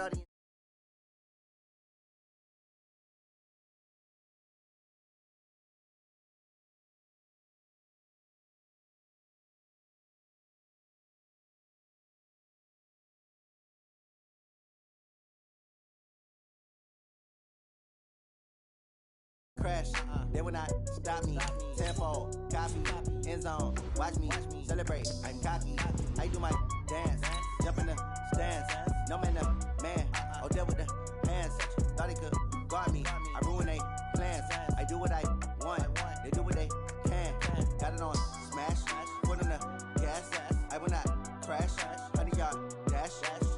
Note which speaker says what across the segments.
Speaker 1: audience. Crash, they will not stop me. Tenfold, copy, end zone, watch me celebrate. I'm cocky, I do my dance, jump in the stands. No man, man, oh there with the hands. Thought he could guard me, I ruin they plans. I do what I want, they do what they can. Got it on smash, put on the gas. I will not crash. 100-yard dash,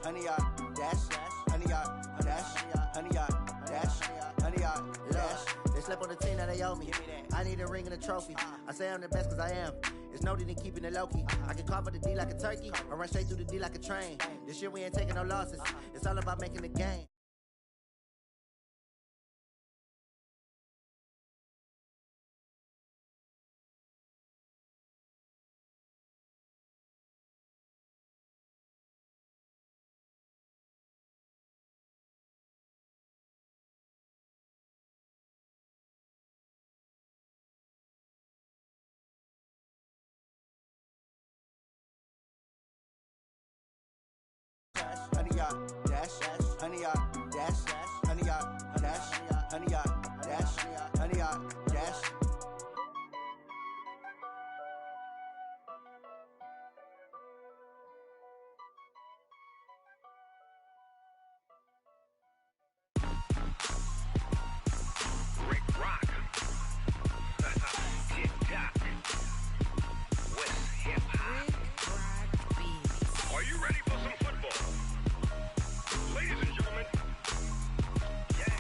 Speaker 1: 100-yard dash, 100-yard dash, 100-yard dash, 100-yard dash. They slept on the team that they owe me. I need a ring and a trophy. I say I'm the best cause I am. It's no need in keeping it low key. I can carve up the D like a turkey or run straight through the D like a train. This year we ain't taking no losses. It's all about making the game. Honey-yard dash, honey-yard dash, honey-yard dash, honey-yard dash, honey-yard dash.
Speaker 2: Rick Rock, TikTok, West Hip Hop. Are you ready for some football? Ladies and gentlemen, yeah.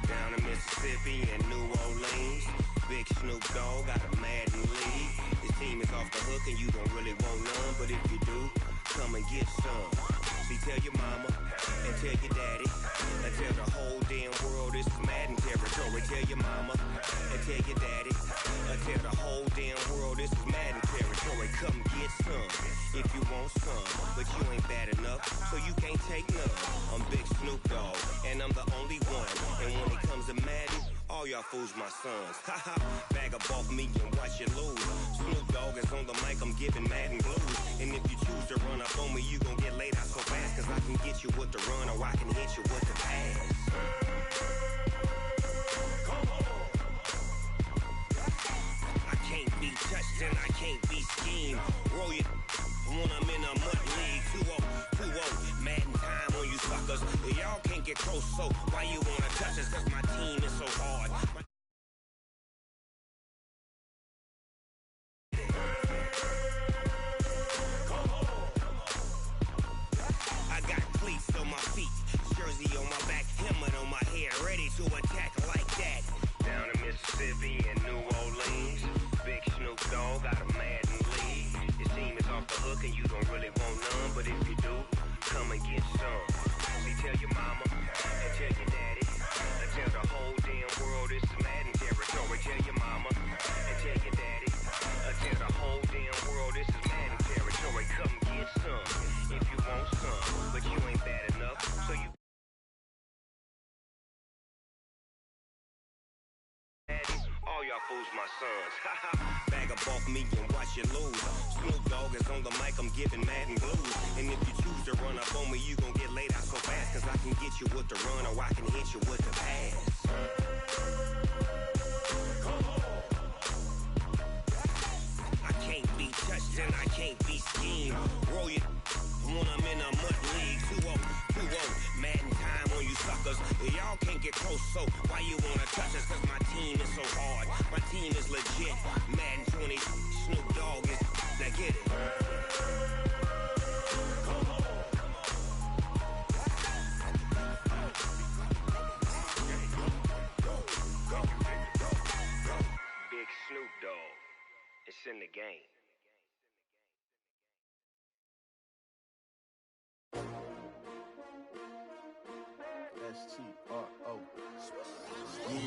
Speaker 2: Down in Mississippi and New Orleans, Big Snoop Dogg got a Madden league. His team is off the hook and you don't really want none, but if you do, come and get some. See, tell your mama and tell your daddy and tell the whole damn world this is Madden territory. Tell your mama and tell your daddy and tell the whole damn world this is Madden territory. Come get some if you want some, but you ain't bad enough, so you can't take none. I'm Big Snoop Dogg and I'm the only one. And when it comes to Madden, all y'all fools my sons. Haha, bag up off me and watch you lose. Snoop Dogg is on the mic, I'm giving Madden blues. And if you choose to run up on me, you gon' get laid out so fast, cause I can get you with the run or I can hit you with the pass. Come on. I can't be touched and I can't be schemed. Roll you when I'm in a mud league. 2-0, 2-0, Madden time on you suckers. Y'all can't get close, so why you wanna touch us? Cause my team is so hard. I got cleats on my feet, jersey on my back, helmet on my head, ready to attack like that. Down in Mississippi and New Orleans, Big Snoop Dogg got a Madden league. His team is off the hook and you don't really want none, but if you do, come and get some. See, tell your mama and tell your daddy and tell the whole damn world this is Madden territory. Tell your mama and tell your daddy and tell the whole damn world this is Madden territory. Come get some if you want some, but you ain't bad enough, so you all y'all fools my sons. Bag up off me and watch you lose. Snoop Dogg is on the mic, I'm giving Madden blues. And if you choose to run up on me, you gon' get laid out so fast, cause I can get you with the run or I can hit you with the pass. Come on. I can't be touched and I can't be schemed. Roll you when I'm in a mud league. 2-0, 2-0, Madden time on you suckers. Y'all can't get close, so why you wanna touch us? Cause my team is so hard, my team is legit. Madden 20, Snoop Dogg is, now get it. Come on. Big Snoop Dogg, it's in the game.
Speaker 3: S-T-R-O. Yeah.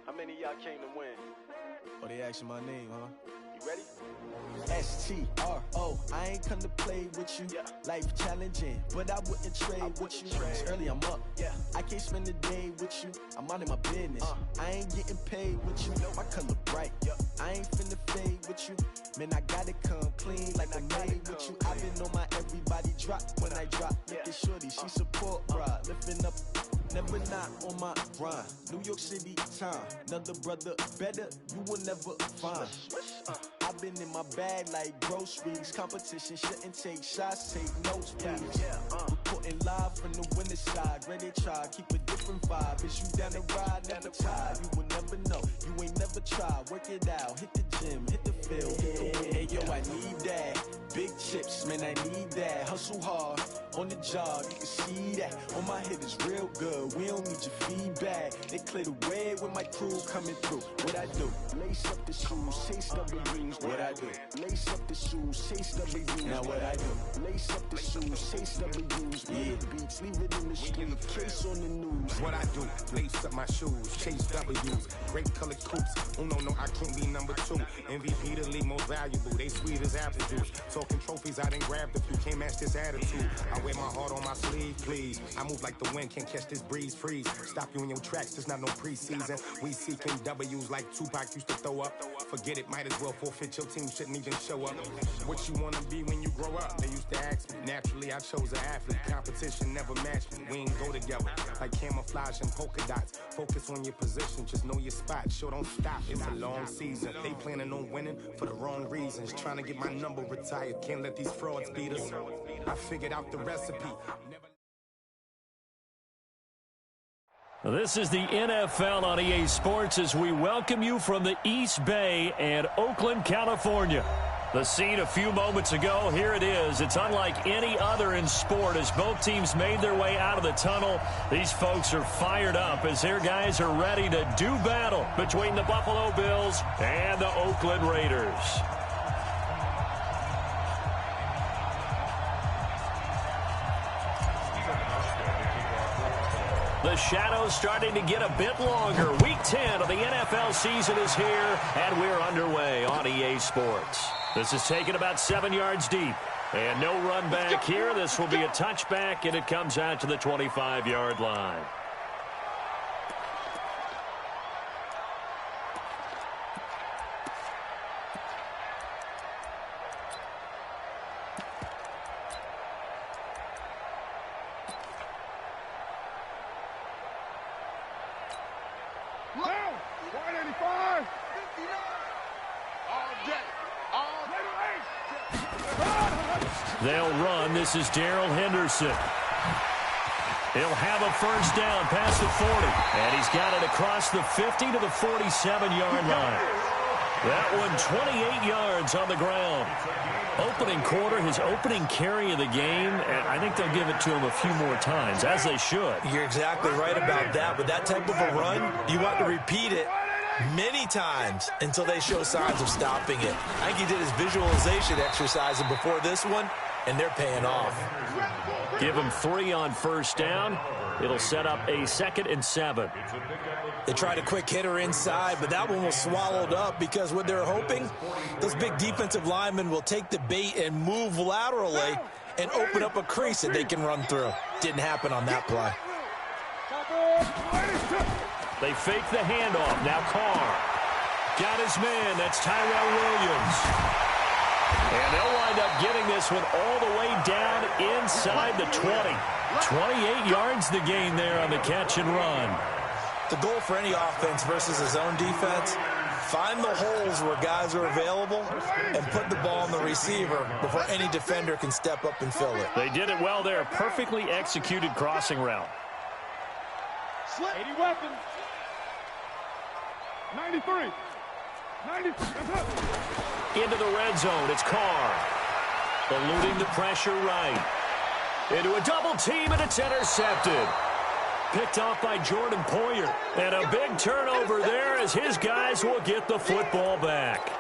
Speaker 3: How many of y'all came to win? Oh, they asking my name, huh? You ready?
Speaker 4: S-T-R-O. I ain't come to play with you. Life challenging, but I wouldn't trade with you. It's early, I'm up. I can't spend the day with you. I'm out of my business. I ain't getting paid with you. My color bright. I ain't finna fade with you. Man, I gotta come clean like I made with you. I've been on my everybody drop when I drop. Look at shorty, she support ride. Lifting up, never not on my grind. New York City time, another brother better, you will never find. I've been in my bag like groceries. Competition shouldn't take shots, take notes, please. Reporting live from the winter side. Ready to try, keep a different vibe. Is you down the ride, never tired. You will never know, you ain't never tried. Work it out, hit the gym, hit the field. Hey yo, I need that. Big chips, man, I need that. Hustle hard, on the job, you can see that. On my head is real good, we don't need your feedback. They clear the way with my crew coming through. What I do? Lace up the shoes, chase W's. What I do? Lace up the shoes, chase W's. Now what I do? Lace up the shoes, chase W's. Big beats, leave it in the street, case on the news.
Speaker 5: What I do? Lace up my shoes, chase W's. Great colored coops. Oh no, I can't be number 2. MVP the league most valuable. They sweet as apple juice. Talking trophies, I didn't grab the few. Can't match this attitude. I wear my heart on my sleeve, please. I move like the wind, can't catch this breeze. Freeze. Stop you in your tracks. There's not no preseason. We seeking W's like Tupac used to throw up. Forget it, might as well forfeit. Your team shouldn't even show up. What you wanna be when you grow up? They used to ask me. Naturally, I chose an athlete. Competition never matched me. We ain't go together like camouflage and polka dots. Focus on your position, just know your spot. Sure, don't stop. It's a long season. They planning on winning for the wrong reasons. Trying to get my number retired. Can't let these frauds beat us. I figured out the recipe.
Speaker 6: This is the NFL on EA Sports as we welcome you from the East Bay and Oakland, California. The scene a few moments ago, here it is. It's unlike any other in sport as both teams made their way out of the tunnel. These folks are fired up as their guys are ready to do battle between the Buffalo Bills and the Oakland Raiders. The shadow's starting to get a bit longer. Week 10 of the NFL season is here, and we're underway on EA Sports. This is taken about 7 yards deep. And no run back here. This will be a touchback, and it comes out to the 25-yard line. They'll run. This is Darrell Henderson. He'll have a first down past the 40. And he's got it across the 50 to the 47-yard line. That one 28 yards on the ground. Opening quarter, his opening carry of the game, and I think they'll give it to him a few more times, as they should.
Speaker 7: You're exactly right about that. With that type of a run, you want to repeat it many times until they show signs of stopping it. I think he did his visualization exercise before this one, and they're paying off.
Speaker 6: Give him 3 on first down. It'll set up a 2nd and 7.
Speaker 7: They tried a quick hitter inside, but that one was swallowed up because what they're hoping, those big defensive linemen will take the bait and move laterally and open up a crease that they can run through. Didn't happen on that play.
Speaker 6: They fake the handoff. Now Carr. Got his man. That's Tyrell Williams. And they'll wind up getting this one all the way down inside the 20. 28 yards the gain there on the catch and run.
Speaker 7: The goal for any offense versus his own defense, find the holes where guys are available and put the ball on the receiver before any defender can step up and fill it.
Speaker 6: They did it well there. Perfectly executed crossing route.
Speaker 3: 80 weapons. 93. 90.
Speaker 6: Into the red zone. It's Carr. Eluding the pressure right. Into a double team, and it's intercepted. Picked off by Jordan Poyer. And a big turnover there as his guys will get the football back.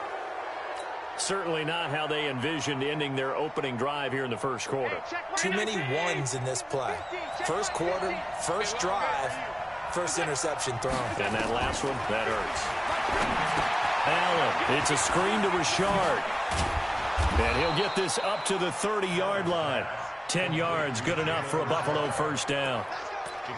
Speaker 6: Certainly not how they envisioned ending their opening drive here in the first quarter.
Speaker 7: Too many ones in this play. First quarter, first drive, first interception thrown.
Speaker 6: And that last one, that hurts. Allen, it's a screen to Richard. get this up to the 30-yard line. 10 yards, good enough for a Buffalo first down.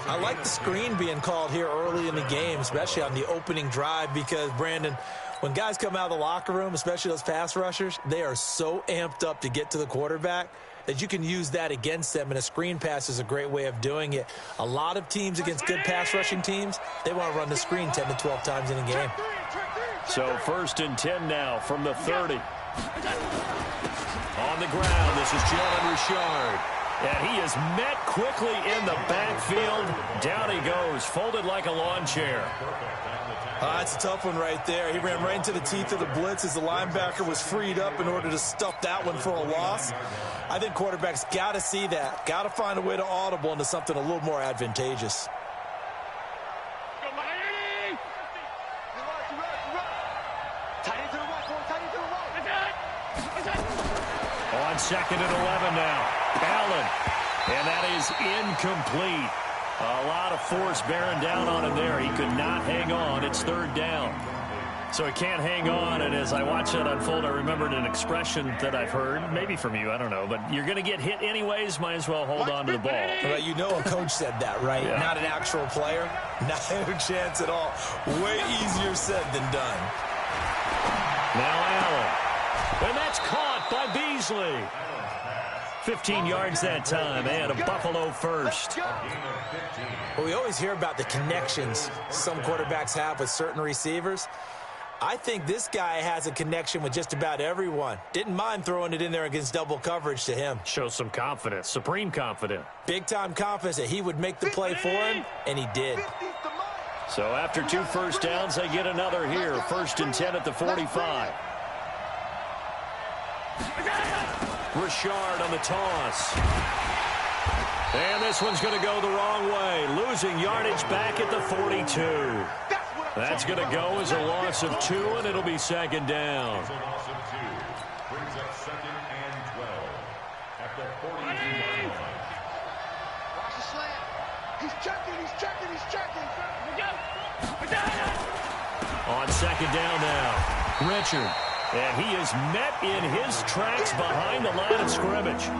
Speaker 7: I like the screen being called here early in the game, especially on the opening drive, because, Brandon, when guys come out of the locker room, especially those pass rushers, they are so amped up to get to the quarterback that you can use that against them, and a screen pass is a great way of doing it. A lot of teams against good pass rushing teams, they want to run the screen 10 to 12 times in a game.
Speaker 6: So 1st and 10 now from the 30. On the ground, this is Jalen Richard. And he is met quickly in the backfield. Down he goes, folded like a lawn chair.
Speaker 7: That's a tough one right there. He ran right into the teeth of the blitz as the linebacker was freed up in order to stuff that one for a loss. I think quarterbacks got to see that. Got to find a way to audible into something a little more advantageous.
Speaker 6: On 2nd and 11 now. Allen. And that is incomplete. A lot of force bearing down on him there. He could not hang on. It's 3rd down. So he can't hang on, and as I watch that unfold, I remembered an expression that I've heard, maybe from you, I don't know, but you're going to get hit anyways, might as well hold on to the ball.
Speaker 7: Well, you know a coach said that, right?
Speaker 6: Yeah.
Speaker 7: Not an actual player. Not a chance at all. Way easier said than done.
Speaker 6: Now Allen. And that's caught by Beasley. 15 yards that time, and a Buffalo first.
Speaker 7: Well, we always hear about the connections some quarterbacks have with certain receivers. I think this guy has a connection with just about everyone. Didn't mind throwing it in there against double coverage to him.
Speaker 6: Shows some confidence, supreme confidence.
Speaker 7: Big-time confidence that he would make the play for him, and he did.
Speaker 6: So after 2 first downs, they get another here. 1st and 10 at the 45. Richard on the toss. And this one's going to go the wrong way. Losing yardage back at the 42. That's going to go as a loss of 2, and it'll be 2nd down.
Speaker 8: Brings up 2nd and 12 at the 42-yard line.
Speaker 3: Watch the slant. He's checking.
Speaker 6: On 2nd down now, Richard. And he is met in his tracks behind the line of scrimmage.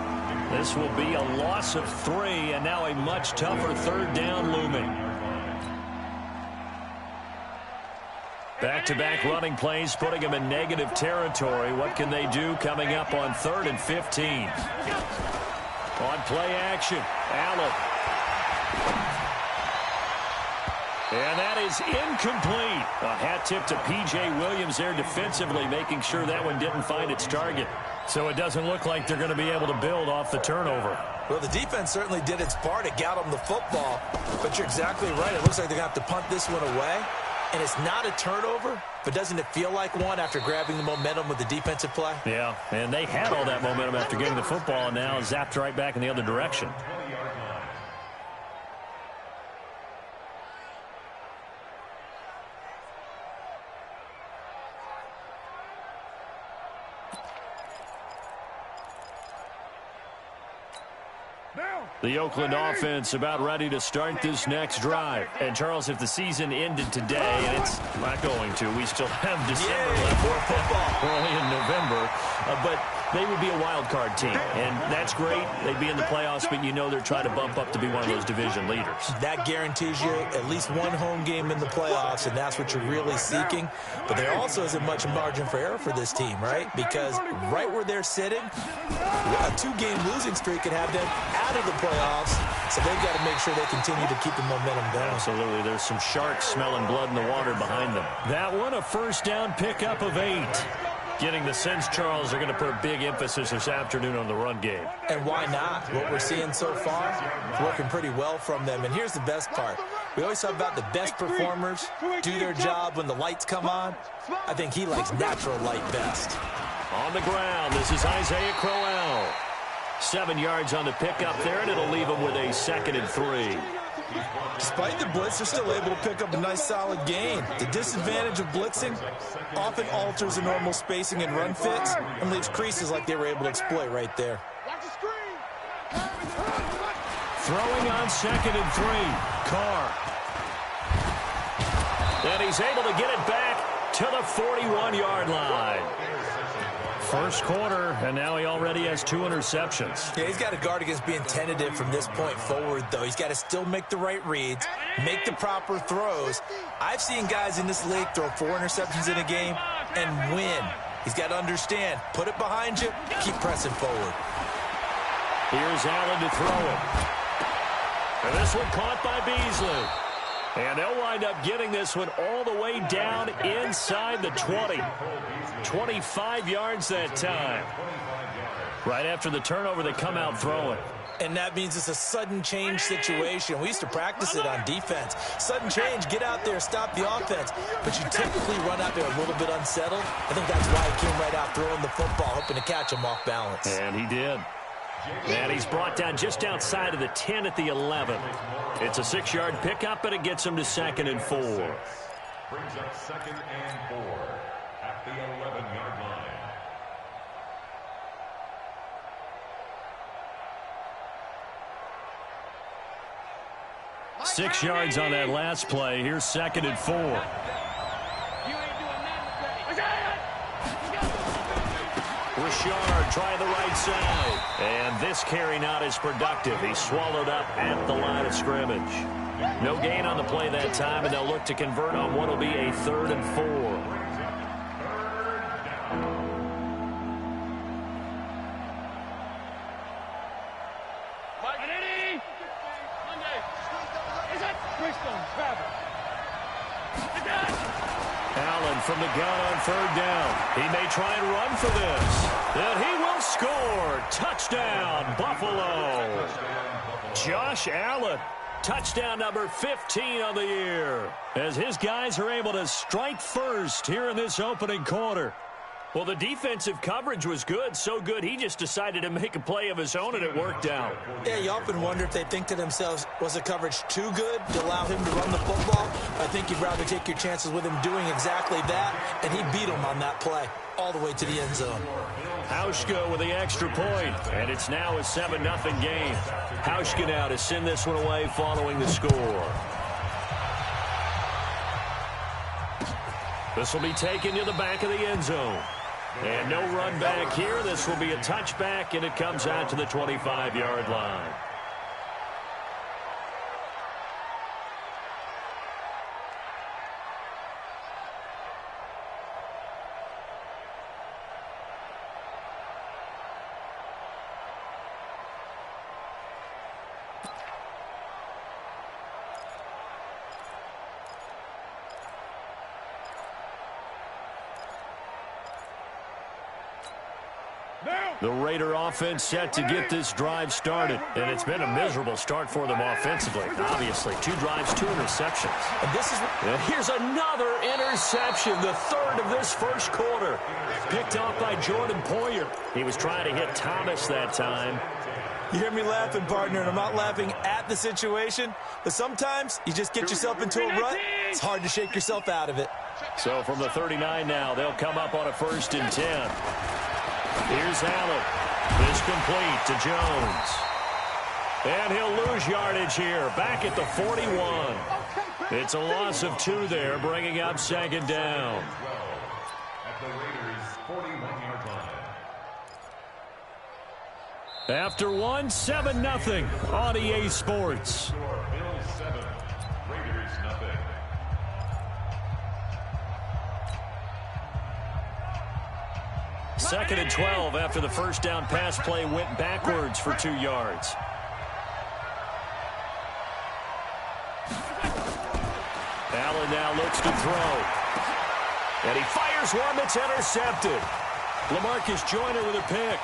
Speaker 6: This will be a loss of 3, and now a much tougher 3rd down looming. Back-to-back running plays, putting them in negative territory. What can they do coming up on 3rd and 15? On play action, Allen. And that is incomplete. A hat tip to P.J. Williams there defensively, making sure that one didn't find its target. So it doesn't look like they're going to be able to build off the turnover.
Speaker 7: Well, the defense certainly did its part. It got them the football. But you're exactly right. It looks like they're going to have to punt this one away. And it's not a turnover, but doesn't it feel like one after grabbing the momentum with the defensive play?
Speaker 6: Yeah, and they had all that momentum after getting the football, and now zapped right back in the other direction. The Oakland offense about ready to start this next drive. And, Charles, if the season ended today, and it's not going to, we still have December left,
Speaker 7: more football,
Speaker 6: early in November, but they would be a wild card team. And that's great. They'd be in the playoffs, but you know they're trying to bump up to be one of those division leaders.
Speaker 7: That guarantees you at least one home game in the playoffs, and that's what you're really seeking. But there also isn't much margin for error for this team, right? Because right where they're sitting, a 2-game losing streak could have them out of the playoffs, so they've got to make sure they continue to keep the momentum going.
Speaker 6: Absolutely. There's some sharks smelling blood in the water behind them. That one, a first down pickup of 8. Getting the sense, Charles, they're going to put a big emphasis this afternoon on the run game.
Speaker 7: And why not? What we're seeing so far is working pretty well from them. And here's the best part. We always talk about the best performers do their job when the lights come on. I think he likes natural light best.
Speaker 6: On the ground, this is Isaiah Crowell. 7 yards on the pickup there, and it'll leave him with a 2nd and 3.
Speaker 7: Despite the blitz, they're still able to pick up a nice solid gain. The disadvantage of blitzing often alters the normal spacing and run fits and leaves creases like they were able to exploit right there.
Speaker 6: Throwing on 2nd and 3, Carr. And he's able to get it back to the 41-yard line. First quarter, and now he already has 2 interceptions.
Speaker 7: Yeah, he's got to guard against being tentative from this point forward, though. He's got to still make the right reads, make the proper throws. I've seen guys in this league throw 4 interceptions in a game and win. He's got to understand, put it behind you, keep pressing forward.
Speaker 6: Here's Allen to throw it. And this one caught by Beasley. And they'll wind up getting this one all the way down inside the 20. 25 yards that time. Right after the turnover, they come out throwing.
Speaker 7: And that means it's a sudden change situation. We used to practice it on defense. Sudden change, get out there, stop the offense. But you typically run out there a little bit unsettled. I think that's why he came right out throwing the football, hoping to catch him off balance.
Speaker 6: And he did. And he's brought down just outside of the 10 at the 11. It's a 6-yard pickup, and it gets him to 2nd and 4.
Speaker 8: Brings up 2nd and 4 at the 11-yard line.
Speaker 6: Six yards on that last play. Here's 2nd and 4. Richard trying the right side. And this carry not as productive. He's swallowed up at the line of scrimmage. No gain on the play that time, and they'll look to convert on what will be a 3rd and 4. Allen from the gun on 3rd down. He may try and run for this. And he will score. Touchdown, Buffalo. Josh Allen. Touchdown number 15 on the year. As his guys are able to strike first here in this opening quarter. Well, the defensive coverage was good, so good he just decided to make a play of his own, and it worked out.
Speaker 7: Yeah, you often wonder if they think to themselves, was the coverage too good to allow him to run the football? I think you'd rather take your chances with him doing exactly that, and he beat him on that play all the way to the end zone.
Speaker 6: Hauschka with the extra point, and it's now a 7-0 game. Hauschka now to send this one away following the score. This will be taken to the back of the end zone. And no run back here. This will be a touchback, and it comes out to the 25-yard line. The Raider offense set to get this drive started, and it's been a miserable start for them offensively. Obviously, 2 drives, 2 interceptions. And here's another interception, the 3rd of this first quarter. Picked off by Jordan Poyer. He was trying to hit Thomas that time.
Speaker 7: You hear me laughing, partner, and I'm not laughing at the situation, but sometimes you just get yourself into a rut. It's hard to shake yourself out of it.
Speaker 6: So from the 39 now, they'll come up on a 1st and 10. Here's Allen. This complete to Jones. And he'll lose yardage here. Back at the 41. It's a loss of 2 there, bringing up 2nd down.
Speaker 8: At the Raiders' 41-yard line.
Speaker 6: After 1, 7-0 on EA Sports.
Speaker 8: Bills 7, Raiders nothing.
Speaker 6: Second and 12 after the first down pass play went backwards for 2 yards. Allen now looks to throw. And he fires one that's intercepted. LaMarcus Joyner with a pick.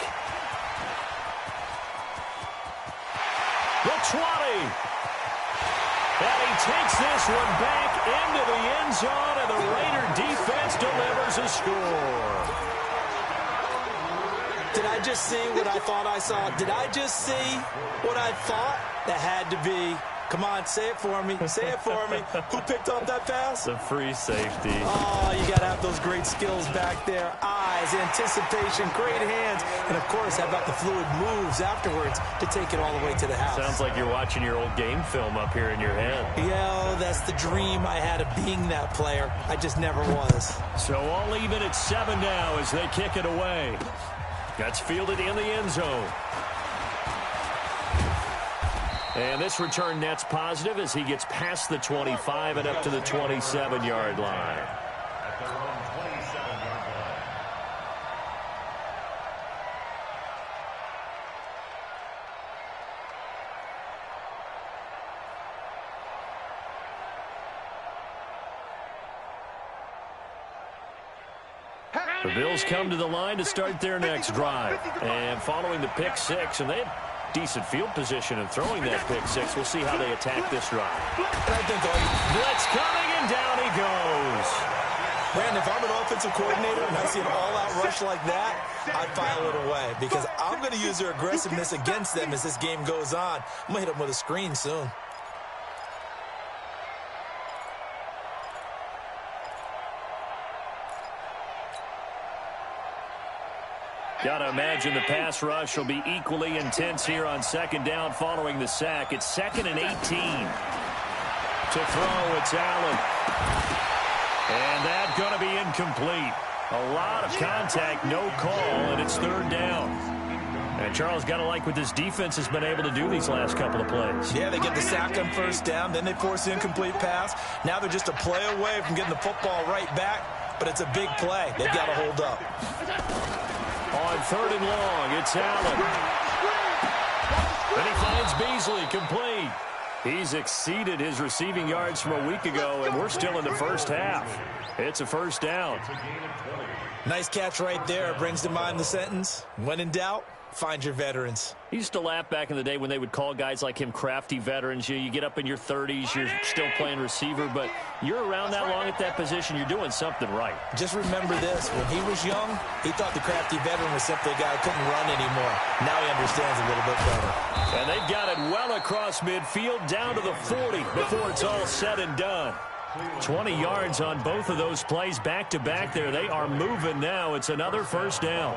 Speaker 6: The 20. And he takes this one back into the end zone, and the Raider defense delivers a score.
Speaker 7: Did I just see what I thought I saw? Did I just see what I thought? That had to be. Come on, say it for me. Say it for me. Who picked up that pass?
Speaker 6: The free safety.
Speaker 7: Oh, you got to have those great skills back there. eyes, anticipation, great hands, and, of course, how about the fluid moves afterwards to take it all the way to the house.
Speaker 6: Sounds like you're watching your old game film up here in your head.
Speaker 7: Yeah, that's the dream I had of being that player. I just never was.
Speaker 6: So all even at 7 now as they kick it away. That's fielded in the end zone. And this return net's positive as he gets past the 25 and up to the 27-yard line.
Speaker 8: At their own 27-yard line.
Speaker 6: The Bills come to the line to start their next drive. And following the pick six, and they had decent field position in throwing that pick six. We'll see how they attack this drive.
Speaker 7: I think
Speaker 6: Blitz coming, and down he goes.
Speaker 7: Brandon, if I'm an offensive coordinator and I see an all-out rush like that, I file it away because I'm going to use their aggressiveness against them as this game goes on. I'm going to hit them with a screen soon.
Speaker 6: Got to imagine the pass rush will be equally intense here on second down following the sack. It's 2nd and 18. To throw, it's Allen. And that's going to be incomplete. A lot of contact, no call, and it's 3rd down. And Charles, got to like what this defense has been able to do these last couple of plays.
Speaker 7: Yeah, they get the sack on 1st down, then they force the incomplete pass. Now they're just a play away from getting the football right back, but it's a big play. They've got to hold up.
Speaker 6: On 3rd and long, it's Allen. Then he finds Beasley, complete. He's exceeded his receiving yards from a week ago, and we're still in the first half. It's a 1st down.
Speaker 7: Nice catch right there. Brings to mind the sentence, when in doubt, find your veterans.
Speaker 6: He used to laugh back in the day when they would call guys like him crafty veterans. You get up in your 30s, you're still playing receiver, but you're around that long at that position, you're doing something right.
Speaker 7: Just remember this. When he was young, he thought the crafty veteran was simply a guy who couldn't run anymore. Now he understands a little bit better.
Speaker 6: And they've got it well across midfield, down to the 40 before it's all said and done. 20 yards on both of those plays back-to-back there. They are moving now. It's another 1st down.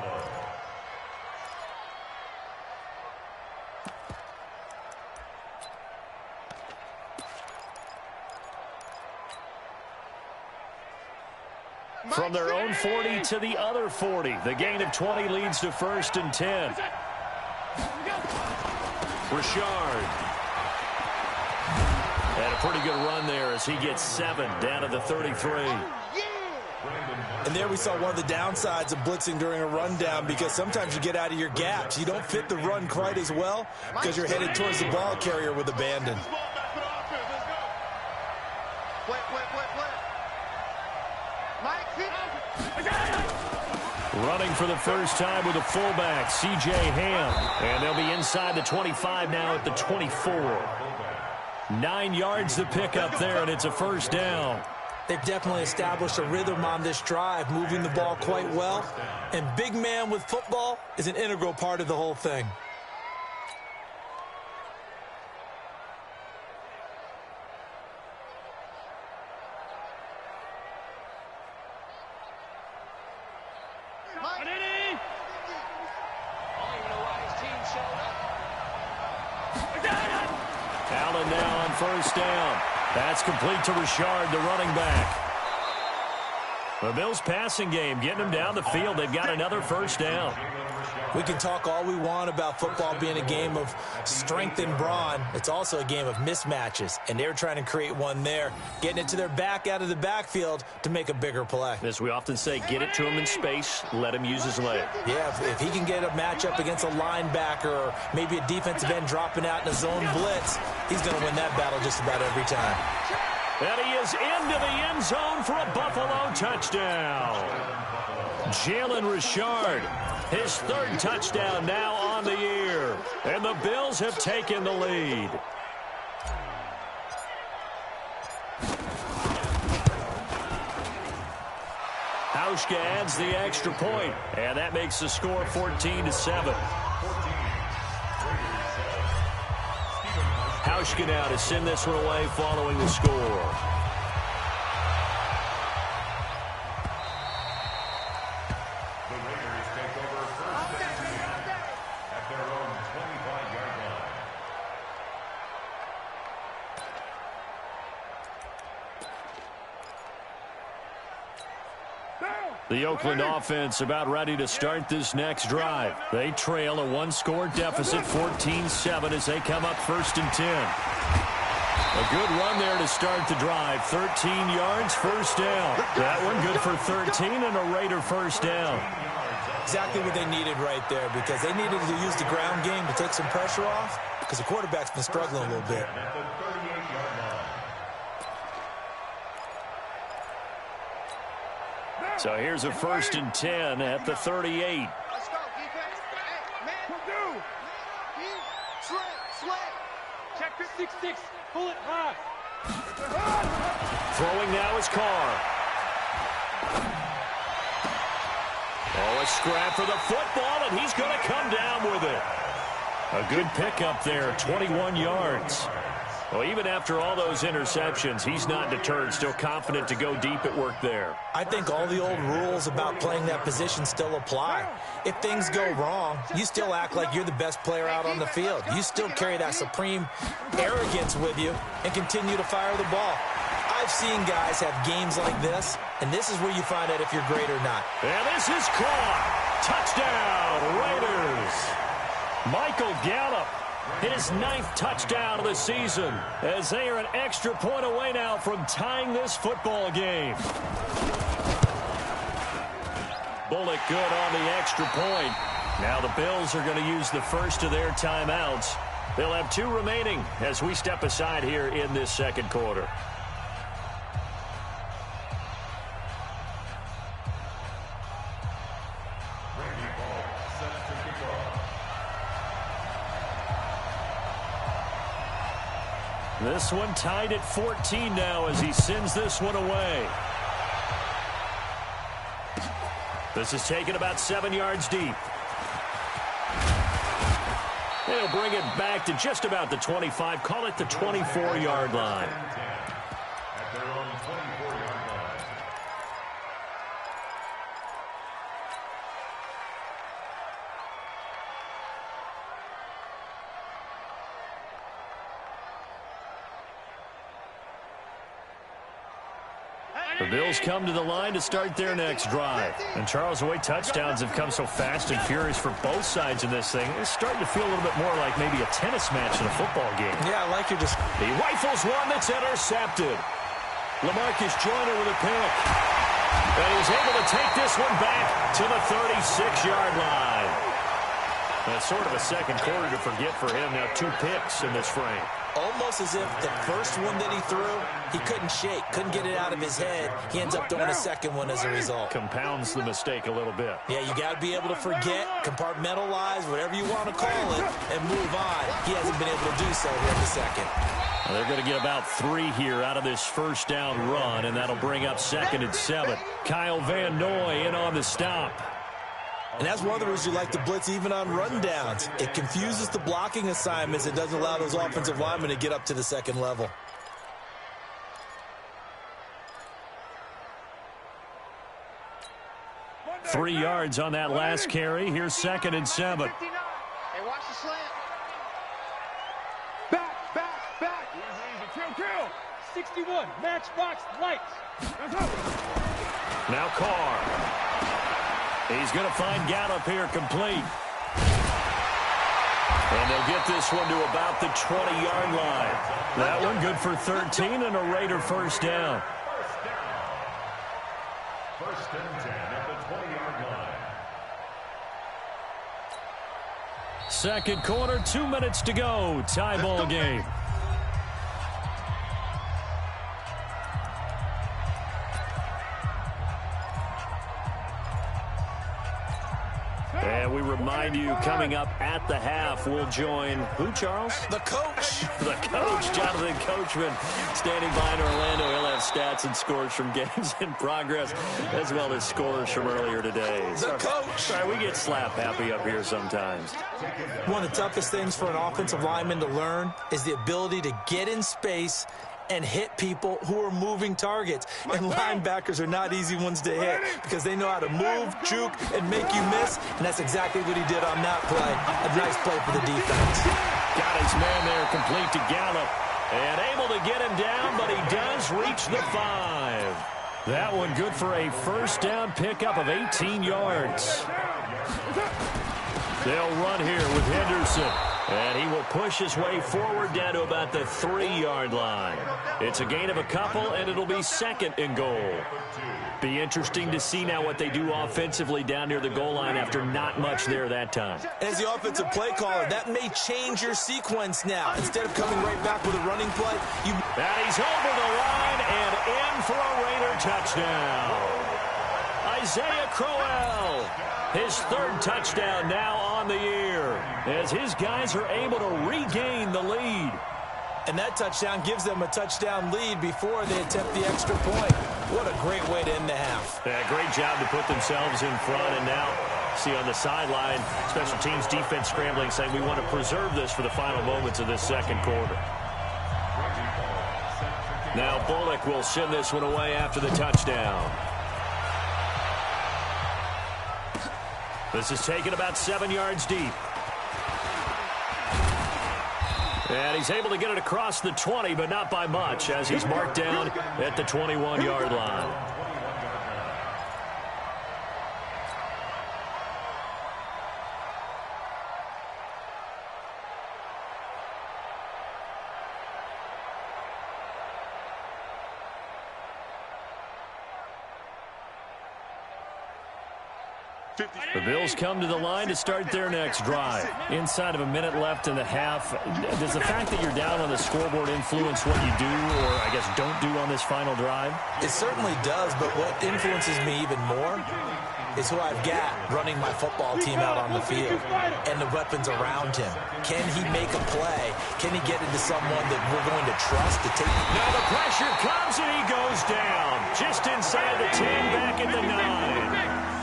Speaker 6: From their own 40 to the other 40. The gain of 20 leads to 1st and 10. Richard. And a pretty good run there as he gets 7 down to the 33.
Speaker 7: And there we saw one of the downsides of blitzing during a rundown because sometimes you get out of your gaps. You don't fit the run quite as well because you're headed towards the ball carrier with abandon.
Speaker 6: Running for the first time with a fullback, C.J. Ham. And they'll be inside the 25 now at the 24. 9 yards to pick up there, and it's a 1st down.
Speaker 7: They've definitely established a rhythm on this drive, moving the ball quite well. And big man with football is an integral part of the whole thing.
Speaker 6: Allen now on 1st down. That's complete to Richard, the running back. The Bills' passing game, getting them down the field. They've got another 1st down.
Speaker 7: We can talk all we want about football being a game of strength and brawn. It's also a game of mismatches, and they're trying to create one there, getting it to their back out of the backfield to make a bigger play.
Speaker 6: As we often say, get it to him in space, let him use his leg.
Speaker 7: Yeah, if he can get a matchup against a linebacker or maybe a defensive end dropping out in a zone blitz, he's going to win that battle just about every time.
Speaker 6: And he is into the end zone for a Buffalo touchdown. Jalen Richard, his 3rd touchdown now on the year. And the Bills have taken the lead. Hauschka adds the extra point, and that makes the score 14-7. Hauschka now to send this one away following the score. The Oakland offense about ready to start this next drive. They trail a one-score deficit, 14-7, as they come up 1st and 10. A good run there to start the drive. 13 yards, first down. That one good for 13 and a Raider first down.
Speaker 7: Exactly what they needed right there, because they needed to use the ground game to take some pressure off, because the quarterback's been struggling a little bit.
Speaker 6: So here's a 1st and 10 at the 38.
Speaker 3: Let's go, defense. Hey, man. Slant.
Speaker 9: Check 6-6. Pull it high.
Speaker 6: Throwing now is Carr. Oh, a scrap for the football, and he's going to come down with it. A good pickup there, 21 yards. Well, even after all those interceptions, he's not deterred, still confident to go deep at work there.
Speaker 7: I think all the old rules about playing that position still apply. If things go wrong, you still act like you're the best player out on the field. You still carry that supreme arrogance with you and continue to fire the ball. I've seen guys have games like this, and this is where you find out if you're great or not.
Speaker 6: And this is caught. Touchdown, Raiders. Michael Gallup, his 9th touchdown of the season, as they are an extra point away now from tying this football game. Bullock good on the extra point. Now the Bills are going to use the first of their timeouts. They'll have 2 remaining as we step aside here in this second quarter. This one tied at 14 now as he sends this one away. This is taken about 7 yards deep. They'll bring it back to just about the 25, call it the 24-yard line.
Speaker 8: At their own 24-yard line.
Speaker 6: The Bills come to the line to start their next drive. And Charles, the way touchdowns have come so fast and furious for both sides in this thing, it's starting to feel a little bit more like maybe a tennis match in a football game.
Speaker 7: Yeah, I like your just.
Speaker 6: He rifles one that's intercepted. LaMarcus Joyner with a pick. And he's able to take this one back to the 36-yard line. That's sort of a second quarter to forget for him. Now 2 picks in this frame.
Speaker 7: Almost as if the first one that he threw, he couldn't shake, couldn't get it out of his head. He ends up throwing a second one as a result.
Speaker 6: Compounds the mistake a little bit.
Speaker 7: Yeah, you got to be able to forget, compartmentalize, whatever you want to call it, and move on. He hasn't been able to do so here in the second.
Speaker 6: Well, they're going to get about 3 here out of this first down run, and that'll bring up 2nd and 7. Kyle Van Noy in on the stop.
Speaker 7: And that's one of the reasons you like to blitz even on rundowns. It confuses the blocking assignments. It doesn't allow those offensive linemen to get up to the second level.
Speaker 6: Three yards on that last carry. Here's 2nd and 7.
Speaker 3: Hey, watch the slant.
Speaker 9: Back. Easy. Drill. 61. Matchbox lights.
Speaker 6: Now Carr. He's going to find Gallup here complete. And they'll get this one to about the 20-yard line. That one good for 13 and a Raider first down.
Speaker 8: First and 10 at the 20-yard line.
Speaker 6: Second quarter, 2 minutes to go. Tie ball game. And we remind you, coming up at the half, we'll join who, Charles?
Speaker 7: The coach.
Speaker 6: The coach, Jonathan Coachman, standing by in Orlando. He'll have stats and scores from games in progress, as well as scores from earlier today.
Speaker 7: The coach.
Speaker 6: Sorry, we get slap happy up here sometimes.
Speaker 7: One of the toughest things for an offensive lineman to learn is the ability to get in space and hit people who are moving targets. And linebackers are not easy ones to hit because they know how to move, juke, and make you miss. And that's exactly what he did on that play. A nice play for the defense.
Speaker 6: Got his man there complete to Gallup. And able to get him down, but he does reach the 5. That one good for a first down pickup of 18 yards. They'll run here with Henderson. And he will push his way forward down to about the 3-yard line. It's a gain of a couple, and it'll be second and goal. Be interesting to see now what they do offensively down near the goal line after not much there that time.
Speaker 7: As the offensive play caller, that may change your sequence now. Instead of coming right back with a running play,
Speaker 6: and he's over the line and in for a Raider touchdown. Isaiah Crowell, his third touchdown now on the year, as his guys are able to regain the lead.
Speaker 7: And that touchdown gives them a touchdown lead before they attempt the extra point. What a great way to end the half.
Speaker 6: Yeah, great job to put themselves in front, and now see on the sideline, special teams defense scrambling, saying we want to preserve this for the final moments of this second quarter. Now Bullock will send this one away after the touchdown. This is taken about 7 yards deep. And he's able to get it across the 20, but not by much, as he's marked down at the 21-yard line. The Bills come to the line to start their next drive. Inside of a minute left in the half, does the fact that you're down on the scoreboard influence what you do, or I guess don't do on this final drive?
Speaker 7: It certainly does, but what influences me even more is who I've got running my football team out on the field and the weapons around him. Can he make a play? Can he get into someone that we're going to trust to take?
Speaker 6: Now the pressure comes and he goes down. Just inside the 10, back at the 9.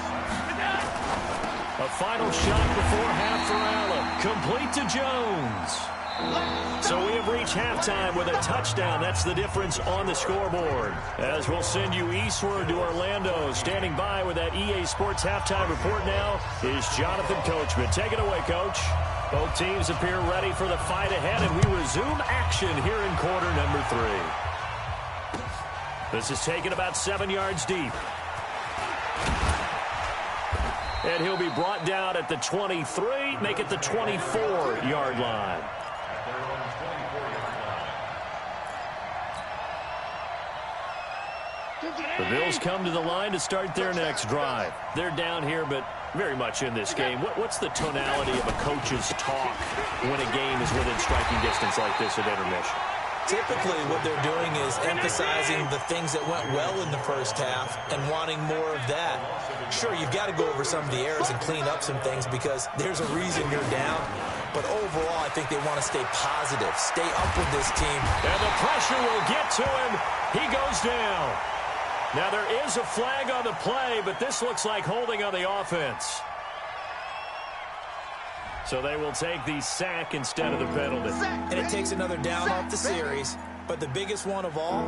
Speaker 6: A final shot before half for Allen. Complete to Jones. So we have reached halftime with a touchdown. That's the difference on the scoreboard. As we'll send you eastward to Orlando. Standing by with that EA Sports halftime report now is Jonathan Coachman. Take it away, Coach. Both teams appear ready for the fight ahead, and we resume action here in quarter number 3. This is taken about 7 yards deep. And he'll be brought down at the 23, make it the 24-yard line. The Bills come to the line to start their next drive. They're down here, but very much in this game. What's the tonality of a coach's talk when a game is within striking distance like this at intermission?
Speaker 7: Typically, what they're doing is emphasizing the things that went well in the first half and wanting more of that. Sure, you've got to go over some of the errors and clean up some things because there's a reason you're down. But overall, I think they want to stay positive, stay up with this team.
Speaker 6: And the pressure will get to him. He goes down. Now, there is a flag on the play, but this looks like holding on the offense. So they will take the sack instead of the penalty.
Speaker 7: And it takes another down off the series. But the biggest one of all,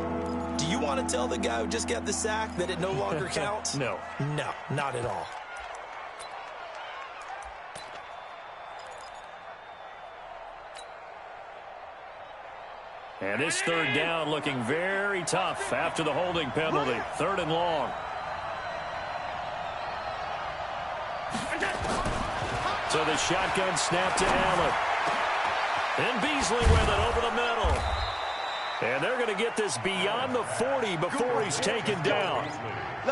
Speaker 7: do you want to tell the guy who just got the sack that it no longer counts?
Speaker 6: No.
Speaker 7: No, not at all.
Speaker 6: And this third down looking very tough after the holding penalty. 3rd and long. So the shotgun snap to Allen. And Beasley with it over the middle. And they're going to get this beyond the 40 before he's taken down.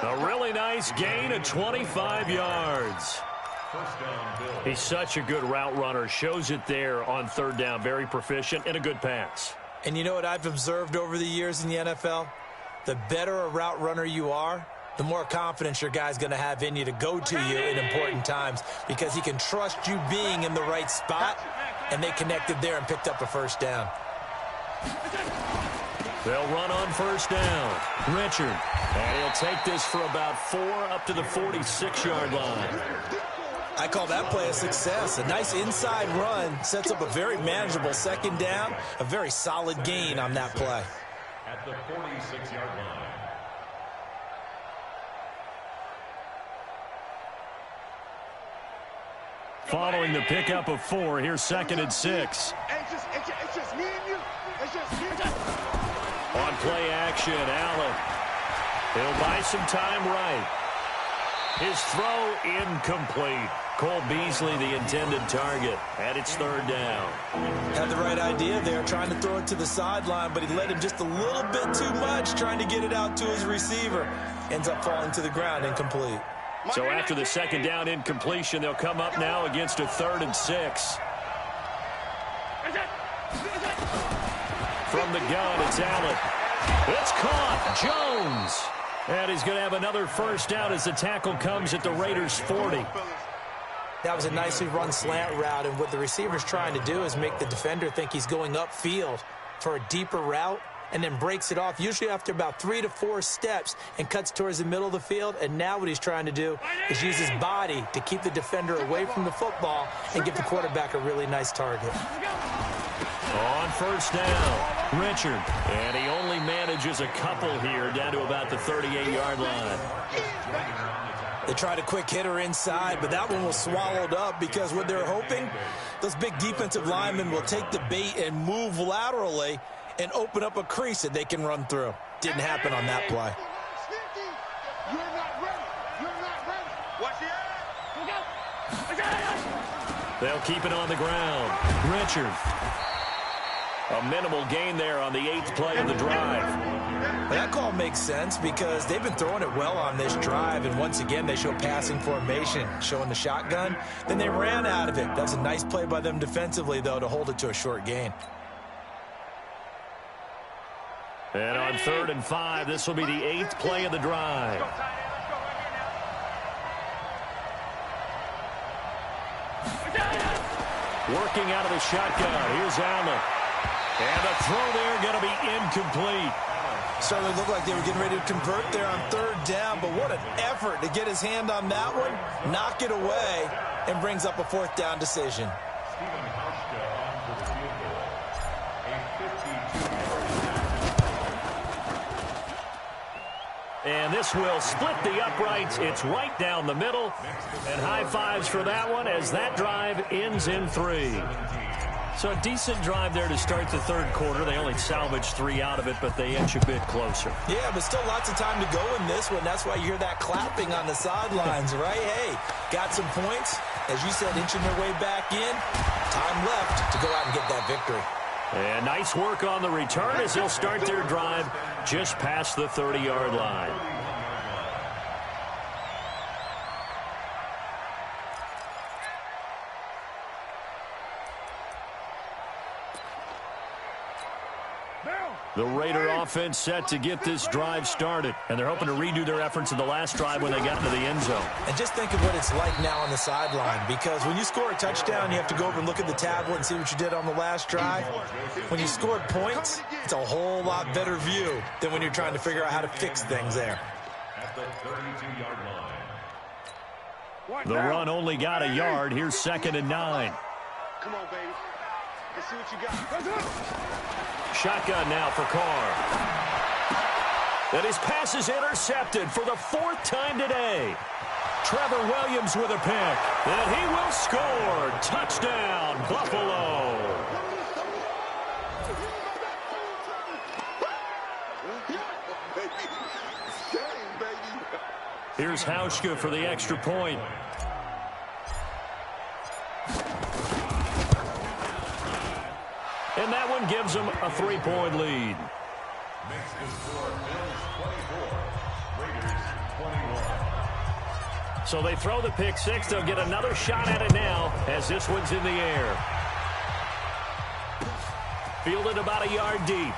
Speaker 6: A really nice gain of 25 yards. He's such a good route runner. Shows it there on 3rd down. Very proficient and a good pass.
Speaker 7: And you know what I've observed over the years in the NFL? The better a route runner you are, the more confidence your guy's going to have in you to go to you in important times because he can trust you being in the right spot, and they connected there and picked up a first down.
Speaker 6: They'll run on 1st down. Richard. And he'll take this for about 4 up to the 46-yard line.
Speaker 7: I call that play a success. A nice inside run sets up a very manageable 2nd down, a very solid gain on that play.
Speaker 8: At the 46-yard line.
Speaker 6: Following the pickup of 4, here's 2nd and 6.
Speaker 3: It's just me and you. It's just me.
Speaker 6: On play action, Allen. He'll buy some time right. His throw incomplete. Cole Beasley, the intended target, and it's third down.
Speaker 7: Had the right idea there, trying to throw it to the sideline, but he led him just a little bit too much, trying to get it out to his receiver. Ends up falling to the ground, incomplete.
Speaker 6: So after the second down incompletion, they'll come up now against a 3rd and 6. From the gun, it's Allen. It's caught. Jones. And he's going to have another first down as the tackle comes at the Raiders' 40.
Speaker 7: That was a nicely run slant route, and what the receiver's trying to do is make the defender think he's going upfield for a deeper route, and then breaks it off, usually after about 3 to 4 steps, and cuts towards the middle of the field. And now what he's trying to do is use his body to keep the defender away from the football and give the quarterback a really nice target.
Speaker 6: On first down, Richard. And he only manages a couple here down to about the 38-yard line.
Speaker 7: They tried a quick hitter inside, but that one was swallowed up because what they're hoping, those big defensive linemen will take the bait and move laterally and open up a crease that they can run through. Didn't happen on that play.
Speaker 3: You're not ready. You're not ready. Watch it.
Speaker 6: They'll keep it on the ground. Richard. A minimal gain there on the 8th play of the drive.
Speaker 7: That call makes sense because they've been throwing it well on this drive, and once again they show passing formation, showing the shotgun. Then they ran out of it. That's a nice play by them defensively, though, to hold it to a short gain.
Speaker 6: And on 3rd and 5, this will be the 8th play of the drive. Working out of the shotgun. Here's Allen. And the throw there going to be incomplete.
Speaker 7: Certainly looked like they were getting ready to convert there on 3rd down, but what an effort to get his hand on that one, knock it away, and brings up a 4th down decision.
Speaker 6: And this will split the uprights. It's right down the middle. And high fives for that one as that drive ends in 3. So a decent drive there to start the 3rd quarter. They only salvaged 3 out of it, but they inch a bit closer.
Speaker 7: Yeah, but still lots of time to go in this one. That's why you hear that clapping on the sidelines, right? Hey, got some points. As you said, inching their way back in. Time left to go out and get that victory.
Speaker 6: And nice work on the return as they'll start their drive just past the 30-yard line. The Raider offense set to get this drive started, and they're hoping to redo their efforts in the last drive when they got into the end zone.
Speaker 7: And just think of what it's like now on the sideline, because when you score a touchdown, you have to go over and look at the tablet and see what you did on the last drive. When you scored points, it's a whole lot better view than when you're trying to figure out how to fix things there.
Speaker 8: At the 32-yard line.
Speaker 6: The run only got a yard. Here's 2nd and 9.
Speaker 3: Come on, baby. Let's see what you got.
Speaker 6: Shotgun now for Carr. And his pass is intercepted for the 4th time today. Trevor Williams with a pick. And he will score. Touchdown, Buffalo. Here's Hauschka for the extra point. And that one gives them a 3-point lead.
Speaker 8: Makes the score Bills 24, Raiders 21.
Speaker 6: So they throw the pick 6. They'll get another shot at it now as this one's in the air. Fielded about a yard deep.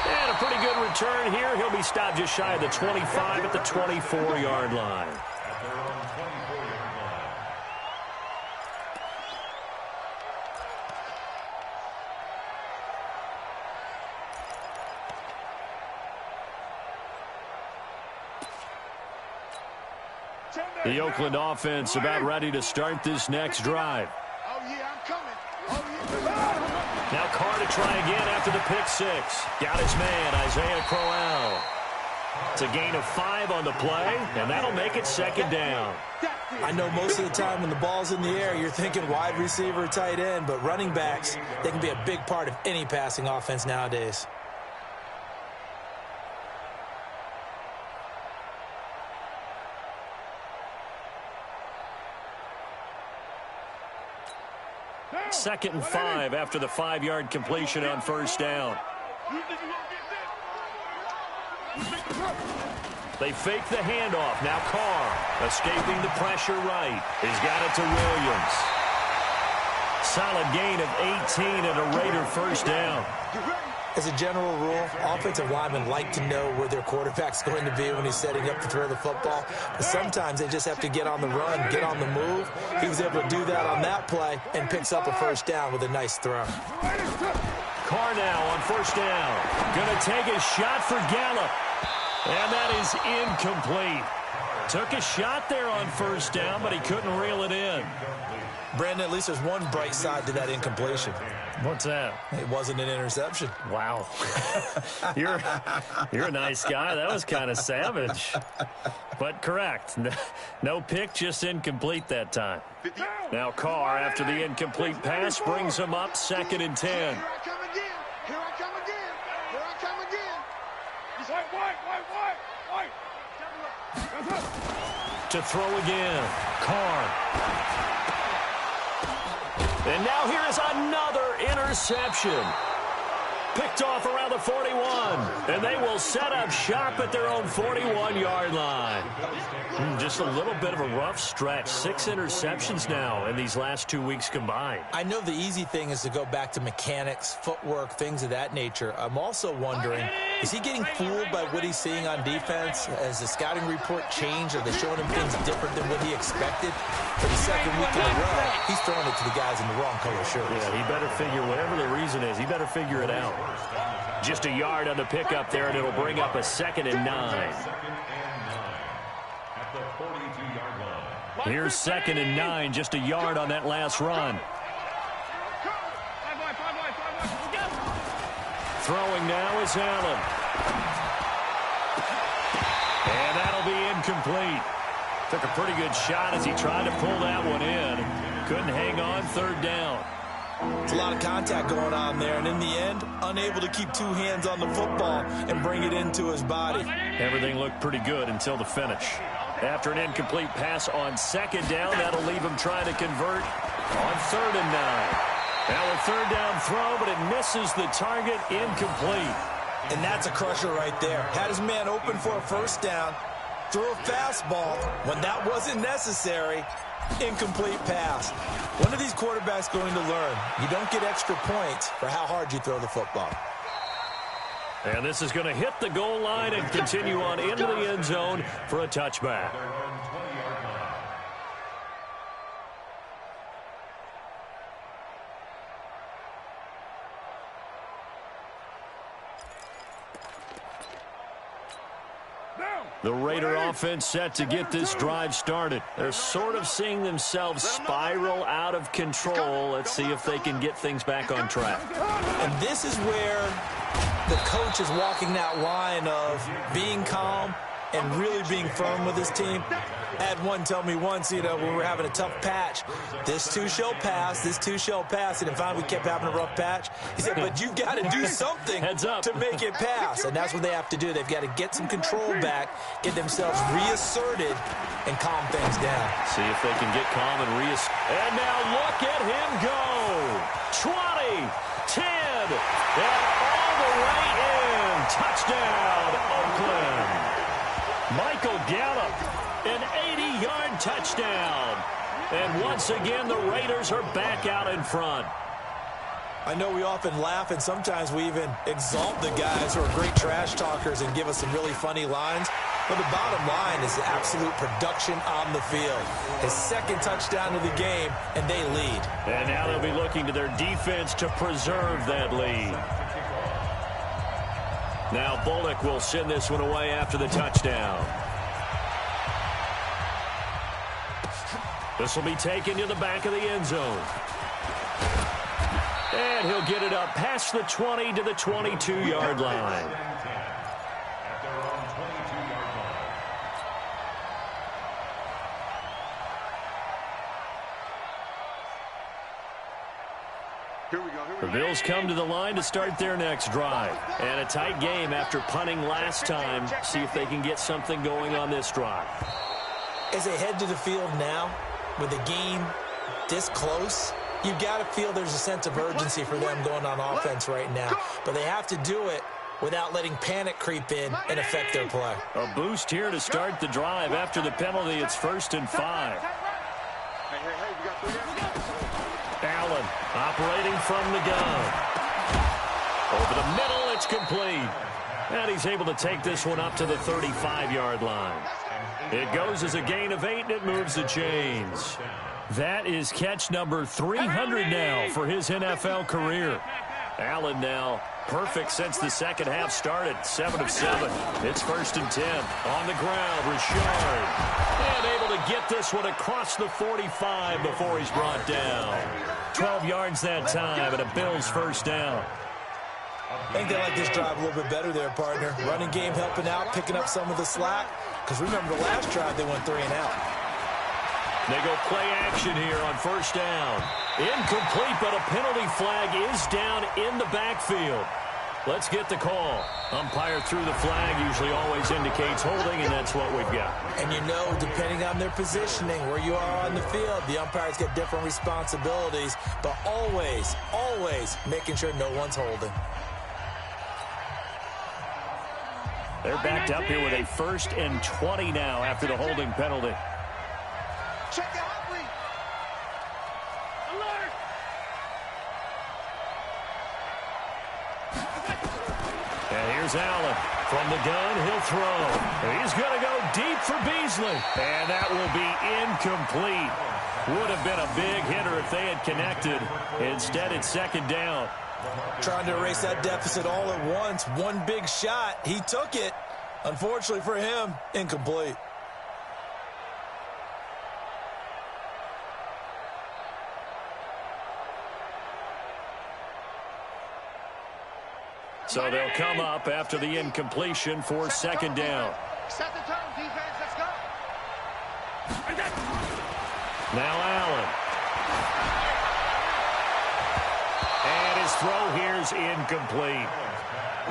Speaker 6: And a pretty good return here. He'll be stopped just shy of the 25 at the 24-yard line.
Speaker 8: At their own 24-yard line.
Speaker 6: The Oakland offense about ready to start this next drive.
Speaker 3: Oh, yeah, I'm coming. Oh, yeah.
Speaker 6: Now Carr to try again after the pick 6. Got his man, Isaiah Crowell. It's a gain of 5 on the play, and that'll make it 2nd down.
Speaker 7: I know most of the time when the ball's in the air, you're thinking wide receiver, tight end, but running backs, they can be a big part of any passing offense nowadays.
Speaker 6: 2nd and 5 after the 5-yard completion on first down. They fake the handoff. Now Carr, escaping the pressure right. He's got it to Williams. Solid gain of 18 and a Raider first down.
Speaker 7: As a general rule, offensive linemen like to know where their quarterback's going to be when he's setting up to throw the football. But sometimes they just have to get on the run, get on the move. He was able to do that on that play and picks up a first down with a nice throw.
Speaker 6: Carr now on first down. Going to take a shot for Gallup. And that is incomplete. Took a shot there on first down, but he couldn't reel it in.
Speaker 7: Brandon, at least there's one bright side to that incompletion.
Speaker 6: What's that?
Speaker 7: It wasn't an interception.
Speaker 6: Wow. You're a nice guy. That was kind of savage. But correct. No pick, just incomplete that time. Now Carr, after the incomplete pass, brings him up 2nd and 10.
Speaker 3: Here I come again. Here I come again. Here I come again. He's white.
Speaker 6: To throw again. Carr. And now here is another interception. Picked off around the 41. And they will set up shop at their own 41-yard line. Just a little bit of a rough stretch. 6 interceptions now in these last 2 weeks combined.
Speaker 7: I know the easy thing is to go back to mechanics, footwork, things of that nature. I'm also wondering, is he getting fooled by what he's seeing on defense? Has the scouting report changed? Are they showing him things different than what he expected? For the second week in a row, he's throwing it to the guys in the wrong color shirts.
Speaker 6: Yeah, he better figure, whatever the reason is, he better figure it out. Just a yard on the pickup there, and it'll bring up a 2nd and 9. Here's 2nd and 9, just a yard on that last run. Throwing now is Allen. And that'll be incomplete. Took a pretty good shot as he tried to pull that one in. Couldn't hang on, 3rd down.
Speaker 7: It's a lot of contact going on there, and in the end, unable to keep 2 hands on the football and bring it into his body.
Speaker 6: Everything looked pretty good until the finish. After an incomplete pass on 2nd down, that'll leave him trying to convert on 3rd and 9. Now a 3rd down throw, but it misses the target, incomplete.
Speaker 7: And that's a crusher right there. Had his man open for a first down, threw a fastball when that wasn't necessary. Incomplete pass. When are these quarterbacks going to learn? You don't get extra points for how hard you throw the football.
Speaker 6: And this is going to hit the goal line and continue on into the end zone for a touchback. The Raider offense set to get this drive started. They're sort of seeing themselves spiral out of control. Let's see if they can get things back on track.
Speaker 7: And this is where the coach is walking that line of being calm and really being firm with his team. I had one tell me once, when we were having a tough patch, this too shall pass, this too shall pass. And finally we kept having a rough patch. He said, but you've got to do something to make it pass. And that's what they have to do. They've got to get some control back, get themselves reasserted, and calm things down.
Speaker 6: See if they can get calm and And now look at him go. 20, 10, and all the way in. Touchdown, Oakland. Michael Gallup, an 80-yard touchdown. And once again, the Raiders are back out in front.
Speaker 7: I know we often laugh, and sometimes we even exalt the guys who are great trash talkers and give us some really funny lines. But the bottom line is the absolute production on the field. His 2nd touchdown of the game, and they lead.
Speaker 6: And now they'll be looking to their defense to preserve that lead. Now Bullock will send this one away after the touchdown. This will be taken to the back of the end zone. And he'll get it up past the 20 to the 22-yard line. The Bills come to the line to start their next drive. And a tight game after punting last time. See if they can get something going on this drive.
Speaker 7: As they head to the field now, with the game this close, You've got to feel there's a sense of urgency for them going on offense right now. But they have to do it without letting panic creep in and affect their play.
Speaker 6: A boost here to start the drive. After the penalty, it's 1st and 5. Allen operating from the gun. Over the middle, it's complete. And he's able to take this one up to the 35-yard line. It goes as a gain of 8, and it moves the chains. That is catch number 300 now for his NFL career. Allen now perfect since the second half started. 7 of 7. It's 1st and 10. On the ground, Richard. And able to get this one across the 45 before he's brought down. 12 yards that time, and a Bills first down.
Speaker 7: I think they like this drive a little bit better there, partner. Running game helping out, picking up some of the slack. Because remember the last drive, they went 3 and out.
Speaker 6: They go play action here on first down. Incomplete, but a penalty flag is down in the backfield. Let's get the call. Umpire threw the flag, usually always indicates holding, and that's what we've got.
Speaker 7: And you know, depending on their positioning, where you are on the field, the umpires get different responsibilities, but always, always making sure no one's holding.
Speaker 6: They're backed up here with a 1st and 20 now after the holding penalty.
Speaker 3: Check the hot read. Alert!
Speaker 6: And here's Allen. From the gun, he'll throw. He's going to go deep for Beasley. And that will be incomplete. Would have been a big hitter if they had connected. Instead, it's 2nd down.
Speaker 7: Trying to erase that deficit all at once. One big shot. He took it. Unfortunately for him, incomplete.
Speaker 6: So they'll come up after the incompletion for 2nd down.
Speaker 3: Set the tone, defense. Let's go.
Speaker 6: Now Allen. And his throw here's incomplete.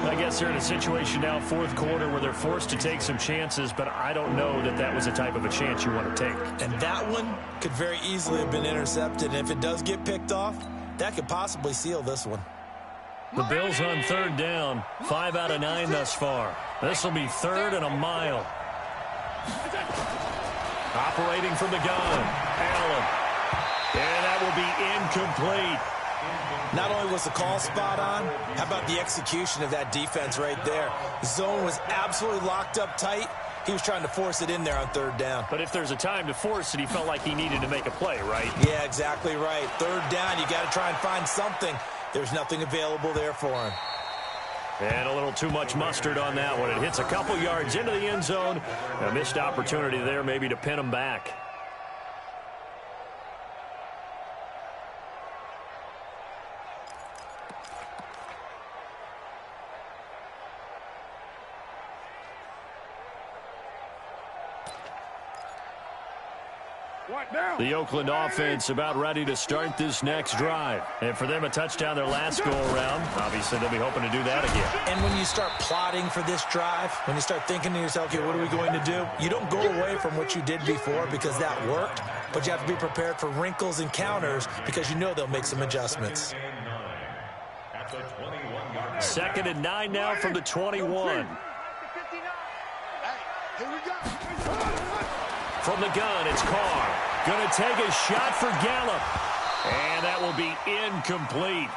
Speaker 6: I guess they're in a situation now, 4th quarter, where they're forced to take some chances, but I don't know that that was the type of a chance you want to take.
Speaker 7: And that one could very easily have been intercepted. And if it does get picked off, that could possibly seal this one.
Speaker 6: The Bills on 3rd down, 5 out of 9 thus far. This will be 3rd and a mile. Operating from the gun, Allen. And that will be incomplete.
Speaker 7: Not only was the call spot on, how about the execution of that defense right there? The zone was absolutely locked up tight. He was trying to force it in there on 3rd down.
Speaker 6: But if there's a time to force it, he felt like he needed to make a play, right?
Speaker 7: Yeah, exactly right. 3rd down, you got to try and find something. There's nothing available there for him.
Speaker 6: And a little too much mustard on that one. It hits a couple yards into the end zone. A missed opportunity there maybe to pin him back. The Oakland offense about ready to start this next drive. And for them, a touchdown their last go-around. Obviously, they'll be hoping to do that again.
Speaker 7: And when you start plotting for this drive, when you start thinking to yourself, okay, what are we going to do? You don't go away from what you did before because that worked, but you have to be prepared for wrinkles and counters because you know they'll make some adjustments.
Speaker 6: 2nd and 9 now from the 21.
Speaker 3: Here we go.
Speaker 6: From the gun, it's Carr. Going to take a shot for Gallup. And that will be incomplete.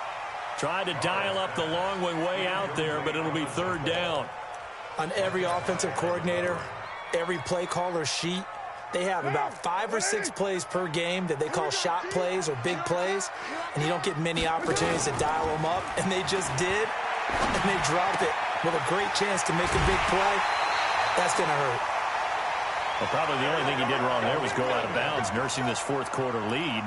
Speaker 6: Tried to dial up the long way out there, but it'll be 3rd down.
Speaker 7: On every offensive coordinator, every play caller sheet, they have about 5 or 6 plays per game that they call shot plays or big plays, and you don't get many opportunities to dial them up, and they just did, and they dropped it with a great chance to make a big play. That's going to hurt.
Speaker 6: Well, probably the only thing he did wrong there was go out of bounds, nursing this 4th quarter lead.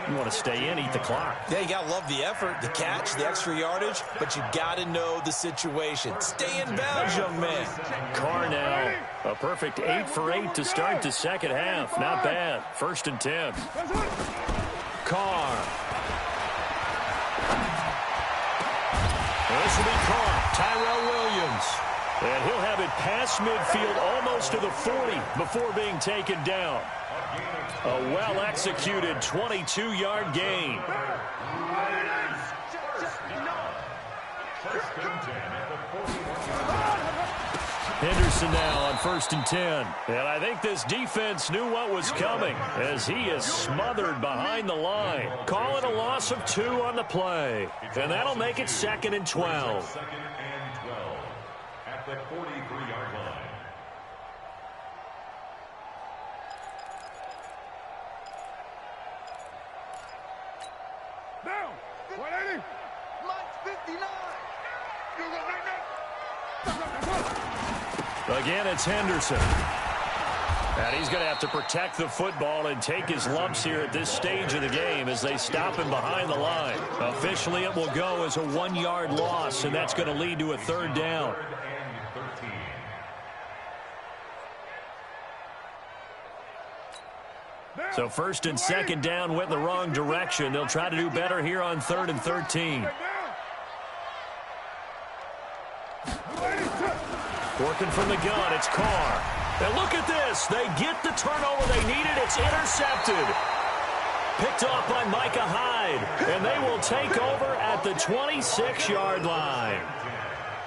Speaker 6: You want to stay in, eat the clock.
Speaker 7: Yeah, you got to love the effort, the catch, the extra yardage, but you got to know the situation. Stay in bounds, young man.
Speaker 6: Carr now, a perfect 8 for 8 to start the 2nd half. Not bad. 1st and 10. Carr. This will be Carr. Tyrell Williams. And he'll have it past midfield almost to the 40 before being taken down. A well-executed 22-yard gain. Henderson now on 1st and 10. And I think this defense knew what was coming as he is smothered behind the line. Call it a loss of 2 on the play. And that'll make it 2nd and 12.
Speaker 8: 2nd and 12 at the 43-yard line.
Speaker 3: Down. 180. Lunch 59.
Speaker 6: Again, it's Henderson. And he's going to have to protect the football and take his lumps here at this stage of the game as they stop him behind the line. Officially, it will go as a 1-yard loss, and that's going to lead to a 3rd down. So 1st and 2nd down went in the wrong direction. They'll try to do better here on 3rd and 13. Working from the gun, it's Carr. And look at this. They get the turnover they needed. It's intercepted. Picked off by Micah Hyde. And they will take over at the 26-yard line.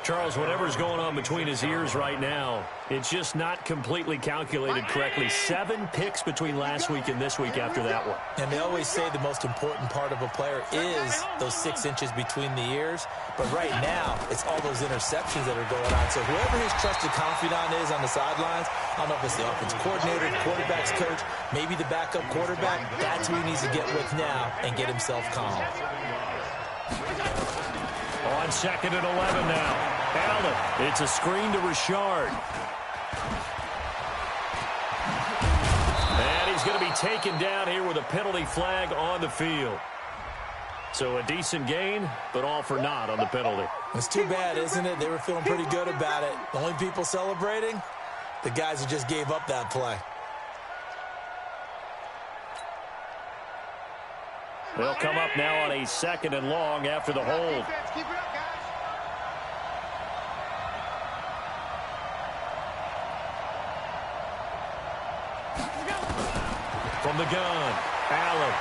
Speaker 6: Charles, whatever's going on between his ears right now, it's just not completely calculated correctly. 7 picks between last week and this week after that one.
Speaker 7: And they always say the most important part of a player is those 6 inches between the ears. But right now, it's all those interceptions that are going on. So whoever his trusted confidant is on the sidelines, I don't know if it's the offense coordinator, the quarterback's coach, maybe the backup quarterback, that's who he needs to get with now and get himself calm.
Speaker 6: On 2nd and 11 now. Allen, it's a screen to Richard. And he's going to be taken down here with a penalty flag on the field. So a decent gain, but all for naught on the penalty.
Speaker 7: It's too bad, isn't it? They were feeling pretty good about it. The only people celebrating, the guys who just gave up that play.
Speaker 6: They'll come up now on a 2nd and long after the hold.
Speaker 3: Keep it up, guys.
Speaker 6: From the gun, Allen.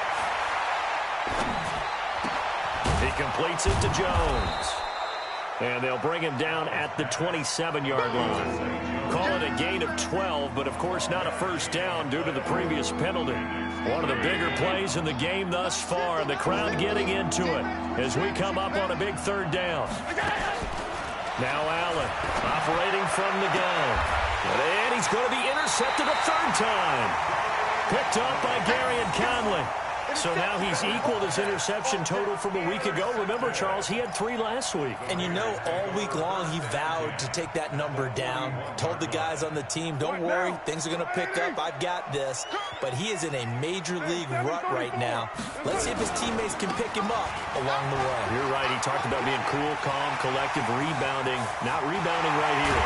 Speaker 6: He completes it to Jones. And they'll bring him down at the 27-yard line. Call it a gain of 12, but of course not a 1st down due to the previous penalty. One of the bigger plays in the game thus far, and the crowd getting into it as we come up on a big 3rd down. Now Allen operating from the gun. And he's going to be intercepted a 3rd time. Picked up by Gary and Conley. So now he's equaled his interception total from a week ago. Remember, Charles, he had 3 last week.
Speaker 7: And you know, all week long he vowed to take that number down. Told the guys on the team, don't worry, things are going to pick up. I've got this. But he is in a major league rut right now. Let's see if his teammates can pick him up along the way.
Speaker 6: You're right. He talked about being cool, calm, collective, rebounding. Not rebounding right here.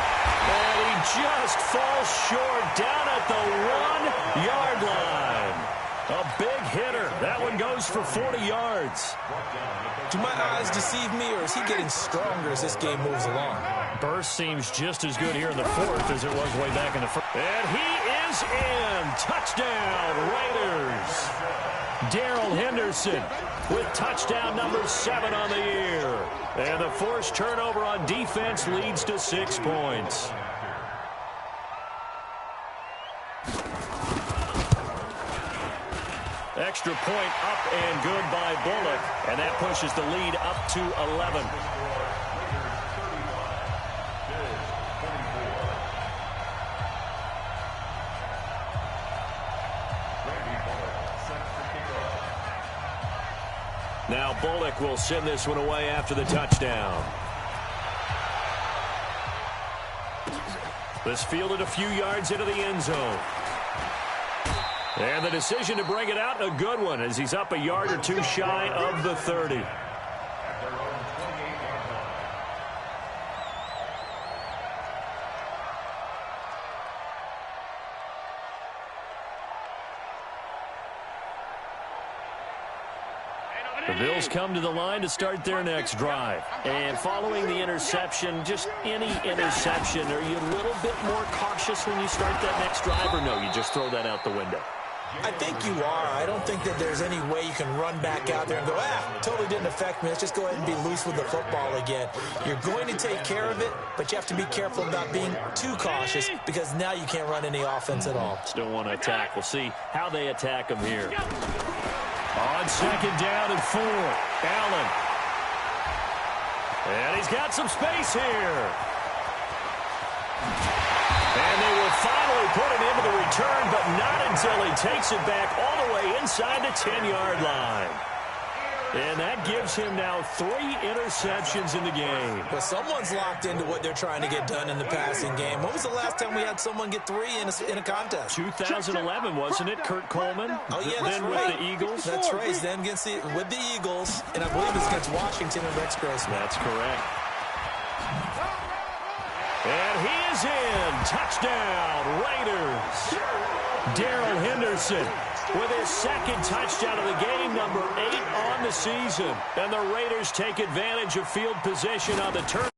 Speaker 6: And he just falls short down at the 1-yard line. A big hitter. That one goes for 40 yards.
Speaker 7: Do my eyes deceive me, or is he getting stronger as this game moves along?
Speaker 6: Burst seems just as good here in the 4th as it was way back in the 1st. And he is in. Touchdown, Raiders. Darrell Henderson with touchdown number 7 on the year. And the forced turnover on defense leads to 6 points. Extra point up and good by Bullock. And that pushes the lead up to 11. Now Bullock will send this one away after the touchdown. This fielded a few yards into the end zone. And the decision to bring it out, a good one, as he's up a yard or 2 shy of the 30. The Bills come to the line to start their next drive. And following the interception, just any interception, are you a little bit more cautious when you start that next drive, or no, you just throw that out the window?
Speaker 7: I think you are. I don't think that there's any way you can run back out there and go, totally didn't affect me. Let's just go ahead and be loose with the football again. You're going to take care of it, but you have to be careful about being too cautious because now you can't run any offense at all.
Speaker 6: Still want to attack. We'll see how they attack him here. On second down and 4, Allen. And he's got some space here. And they will finally put it into the return, but not until he takes it back all the way inside the 10-yard line. And that gives him now 3 interceptions in the game.
Speaker 7: Well, someone's locked into what they're trying to get done in the passing game. When was the last time we had someone get 3 in a contest?
Speaker 6: 2011, wasn't it, Kurt Coleman?
Speaker 7: Oh, yeah, that's
Speaker 6: then
Speaker 7: right.
Speaker 6: With the Eagles.
Speaker 7: That's right. Then with the Eagles, and I believe it's against Washington and Rex Grossman.
Speaker 6: That's correct. And he is in. Touchdown, Raiders. Darrell Henderson with his second touchdown of the game, number 8 on the season. And the Raiders take advantage of field position on the turn.